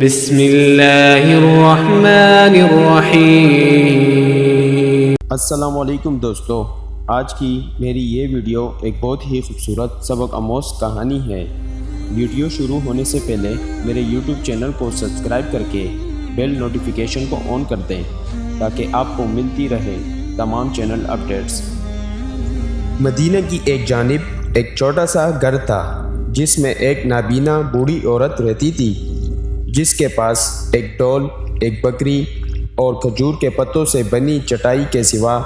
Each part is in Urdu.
بسم اللہ الرحمن الرحیم۔ السلام علیکم دوستو، آج کی میری یہ ویڈیو ایک بہت ہی خوبصورت سبق آموز کہانی ہے۔ ویڈیو شروع ہونے سے پہلے میرے یوٹیوب چینل کو سبسکرائب کر کے بیل نوٹیفیکیشن کو آن کر دیں تاکہ آپ کو ملتی رہے تمام چینل اپڈیٹس۔ مدینہ کی ایک جانب ایک چھوٹا سا گھر تھا جس میں ایک نابینا بوڑھی عورت رہتی تھی، جس کے پاس ایک ڈول، ایک بکری اور کھجور کے پتوں سے بنی چٹائی کے سوا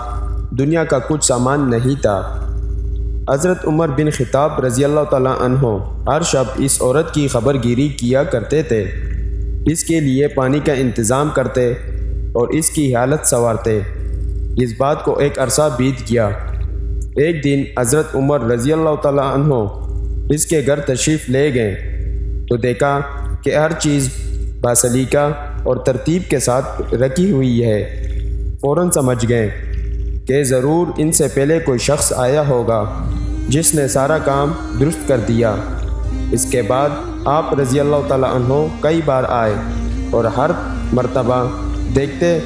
دنیا کا کچھ سامان نہیں تھا۔ حضرت عمر بن خطاب رضی اللہ تعالیٰ عنہ ہر شب اس عورت کی خبر گیری کیا کرتے تھے، اس کے لیے پانی کا انتظام کرتے اور اس کی حالت سنوارتے۔ اس بات کو ایک عرصہ بیت گیا۔ ایک دن حضرت عمر رضی اللہ تعالیٰ عنہ اس کے گھر تشریف لے گئے تو دیکھا کہ ہر چیز باسلیقہ اور ترتیب کے ساتھ رکھی ہوئی ہے۔ فوراً سمجھ گئے کہ ضرور ان سے پہلے کوئی شخص آیا ہوگا جس نے سارا کام درست کر دیا۔ اس کے بعد آپ رضی اللہ تعالیٰ عنہ کئی بار آئے اور ہر مرتبہ دیکھتے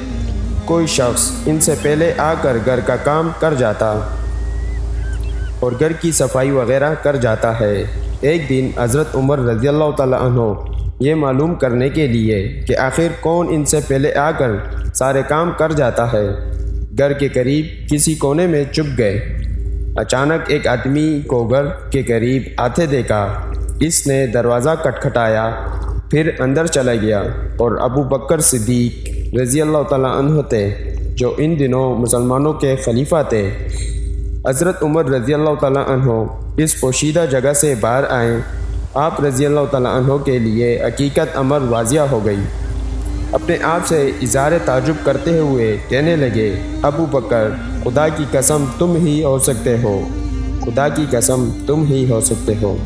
کوئی شخص ان سے پہلے آ کر گھر کا کام کر جاتا اور گھر کی صفائی وغیرہ کر جاتا ہے۔ ایک دن حضرت عمر رضی اللہ تعالیٰ عنہ یہ معلوم کرنے کے لیے کہ آخر کون ان سے پہلے آ کر سارے کام کر جاتا ہے، گھر کے قریب کسی کونے میں چھپ گئے۔ اچانک ایک آدمی کو گھر کے قریب آتے دیکھا۔ اس نے دروازہ کھٹکھٹایا، پھر اندر چلا گیا اور ابو بکر صدیق رضی اللہ تعالیٰ عنہ تھے جو ان دنوں مسلمانوں کے خلیفہ تھے۔ حضرت عمر رضی اللہ تعالیٰ عنہ اس پوشیدہ جگہ سے باہر آئیں۔ آپ رضی اللہ تعالیٰ عنہ کے لیے حقیقت امر واضح ہو گئی۔ اپنے آپ سے اظہار تعجب کرتے ہوئے کہنے لگے، ابو بکر، خدا کی قسم تم ہی ہو سکتے ہو، خدا کی قسم تم ہی ہو سکتے ہو۔